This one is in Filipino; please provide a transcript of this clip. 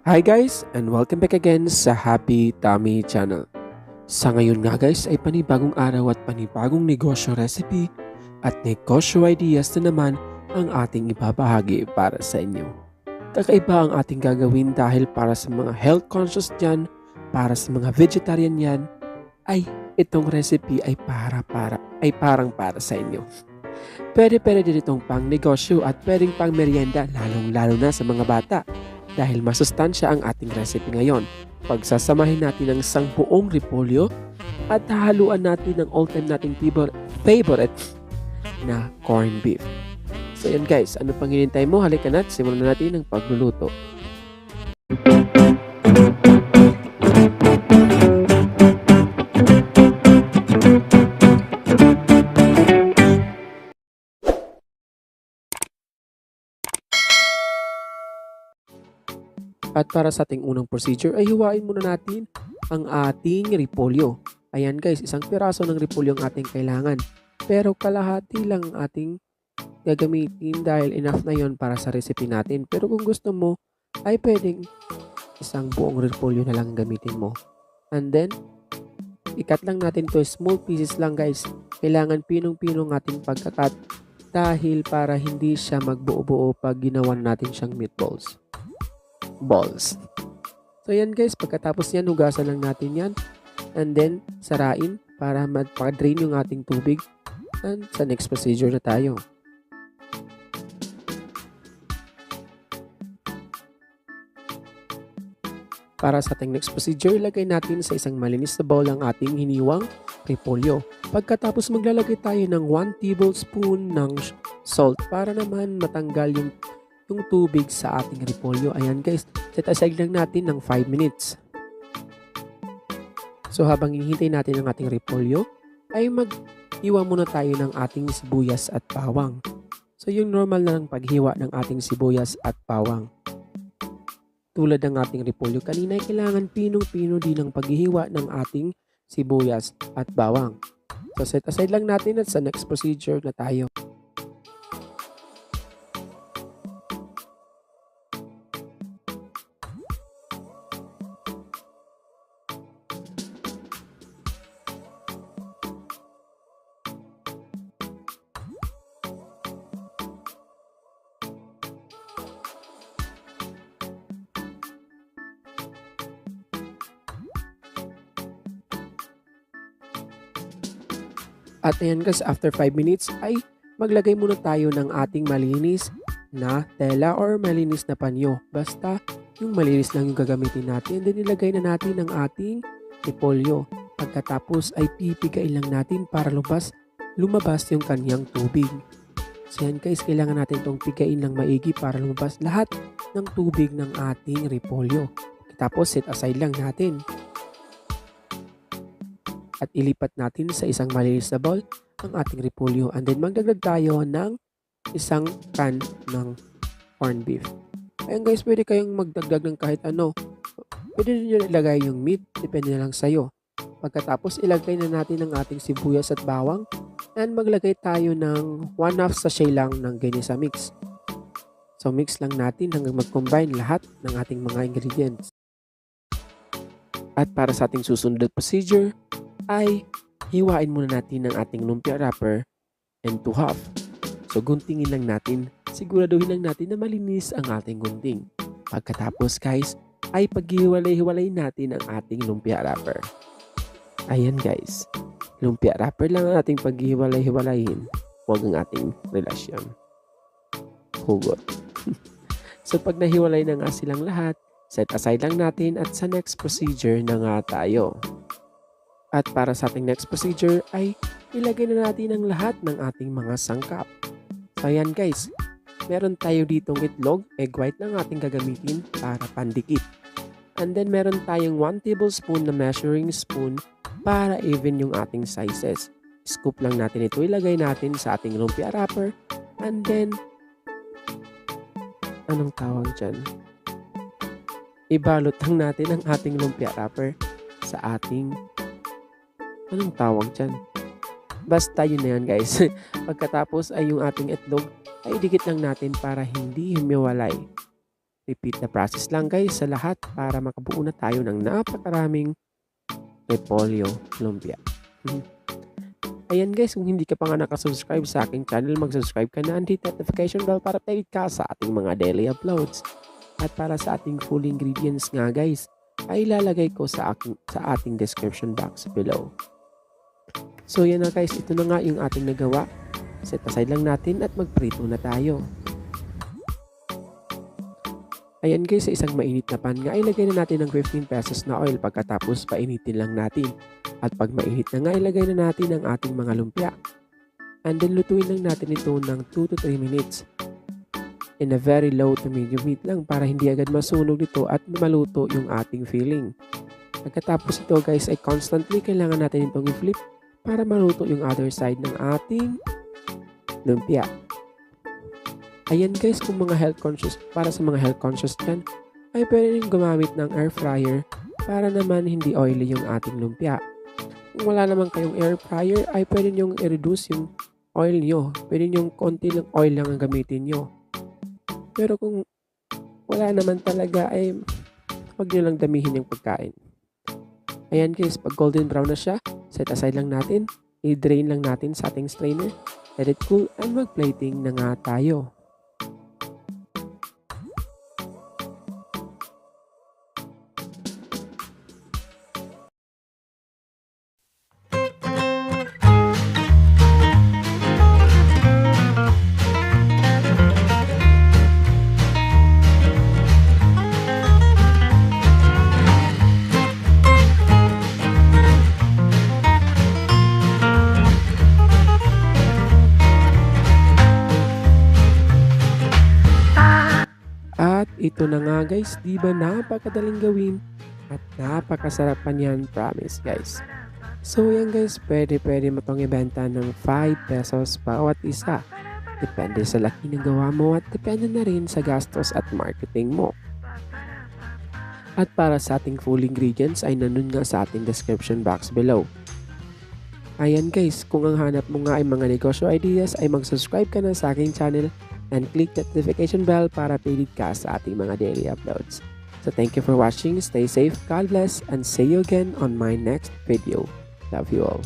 Hi guys and welcome back again sa Happy Tummy Channel. Sa ngayon nga guys ay panibagong araw at panibagong negosyo recipe at negosyo ideas na naman ang ating ibabahagi para sa inyo. Kakaiba ang ating gagawin dahil para sa mga health conscious dyan, para sa mga vegetarian yan, ay itong recipe ay parang para sa inyo. Pwede din itong pang negosyo at pwedeng pang merienda lalong-lalo na sa mga bata. Dahil masustansya ang ating recipe ngayon, pagsasamahin natin ng isang buong repolyo at hahaluan natin ng all-time nating favorite na corned beef. So yan guys, ano pang hinintay mo? Halika na at simulan na natin ang pagluluto. At para sa ating unang procedure ay hiwain muna natin ang ating repolyo. Ayan guys, isang piraso ng repolyo ang ating kailangan. Pero kalahati lang ang ating gagamitin dahil enough na yon para sa recipe natin. Pero kung gusto mo ay pwedeng isang buong repolyo na lang gamitin mo. And then, ikat lang natin to small pieces lang guys. Kailangan pinong-pinong ating pagkakat dahil para hindi siya magbuo-buo pag ginawan natin siyang meatballs. So yan guys, pagkatapos yan, hugasan lang natin yan. And then, sarain para magpa-drain yung ating tubig. And sa next procedure na tayo. Para sa ating next procedure, ilagay natin sa isang malinis na bowl ang ating hiniwang repolyo. Pagkatapos maglalagay tayo ng 1 tablespoon ng salt para naman matanggal yung tubig sa ating repolyo. Ayan guys, set aside lang natin ng 5 minutes. So habang hinihintay natin ang ating repolyo, ay maghiwa muna tayo ng ating sibuyas at bawang. So yung normal na ng paghiwa ng ating sibuyas at bawang. Tulad ng ating repolyo kanina, ay kailangan pinong-pino din ang paghihiwa ng ating sibuyas at bawang. So set aside lang natin at sa next procedure na tayo. At ayan guys, after 5 minutes ay maglagay muna tayo ng ating malinis na tela or malinis na panyo. Basta yung malinis lang yung gagamitin natin. Then ilagay na natin ang ating repolyo. Pagkatapos ay pipigain lang natin para lumabas yung kanyang tubig. So yan guys, kailangan natin itong pigain lang maigi para lumabas lahat ng tubig ng ating repolyo. Tapos set aside lang natin. At ilipat natin sa isang malinis na bowl ang ating repolyo. And then magdagdag tayo ng isang can ng corned beef. Ayan guys, pwede kayong magdagdag ng kahit ano. Pwede nyo ilagay yung meat, depende na lang sa'yo. Pagkatapos ilagay na natin ang ating sibuyas at bawang. And maglagay tayo ng 1/2 sachet lang ng Gainesa mix. So mix lang natin hanggang mag-combine lahat ng ating mga ingredients. At para sa ating susunod na procedure, ay hiwain muna natin ang ating lumpia wrapper into half. So guntingin lang natin, siguraduhin lang natin na malinis ang ating gunting. Pagkatapos guys, ay paghiwalay-hiwalay natin ang ating lumpia wrapper. Ayan guys, lumpia wrapper lang ang ating paghiwalay-hiwalayin, huwag ang ating relasyon. Hugot. So pag nahiwalay na nga silang lahat, set aside lang natin at sa next procedure na nga tayo. At para sa ating next procedure ay ilagay na natin ang lahat ng ating mga sangkap. So ayan guys, meron tayo ditong itlog, egg white na ating gagamitin para pandikit. And then meron tayong 1 tablespoon na measuring spoon para even yung ating sizes. Scoop lang natin ito, ilagay natin sa ating lumpia wrapper. And then, anong tawag dyan? Ibalot lang natin ang ating lumpia wrapper sa ating anong tawag dyan? Basta yun na yan guys. Pagkatapos ay yung ating itlog ay dikit lang natin para hindi humiwalay. Repeat the process lang guys sa lahat para makabuo na tayo ng napakaraming repolyo lumpia. Ayan guys, kung hindi ka pa nga nakasubscribe sa aking channel, mag-subscribe ka na and hit that notification bell para updated ka sa ating mga daily uploads. At para sa ating full ingredients nga guys, ay ilalagay ko sa ating description box below. So yan na guys, ito na nga yung ating nagawa. Set aside lang natin at magprito na tayo. Ayan guys, sa isang mainit na pan nga, ilagay na natin ng 15 pesos na oil pagkatapos painitin lang natin. At pag mainit na nga, ilagay na natin ang ating mga lumpia. And then lutuin lang natin ito ng 2 to 3 minutes. In a very low to medium heat lang para hindi agad masunog nito at maluto yung ating filling. Pagkatapos ito guys ay constantly kailangan natin itong i-flip para maluto yung other side ng ating lumpia. Ayan guys, kung mga health conscious, para sa mga health conscious dyan, ay pwede rin gumamit ng air fryer para naman hindi oily yung ating lumpia. Kung wala naman kayong air fryer, ay pwede nyong i-reduce yung oil nyo. Pwede nyong konti lang oil lang ang gamitin nyo. Pero kung wala naman talaga, ay huwag nyo lang damihin yung pagkain. Ayan guys, pag golden brown na siya, set aside lang natin, i-drain lang natin sa ating strainer, let it cool, and mag-plating na nga tayo. At ito na nga guys, di ba napakadaling gawin at napakasarap pa niyan, promise guys. So yan guys, pwede mo itong ibenta ng 5 pesos bawat isa. Depende sa laki ng gawa mo at depende na rin sa gastos at marketing mo. At para sa ating full ingredients ay nandun nga sa ating description box below. Ayan guys, kung ang hanap mo nga ay mga negosyo ideas ay mag-subscribe ka na sa aking channel and click that notification bell para updated ka sa ating mga daily uploads. So thank you for watching, stay safe, God bless, and see you again on my next video. Love you all.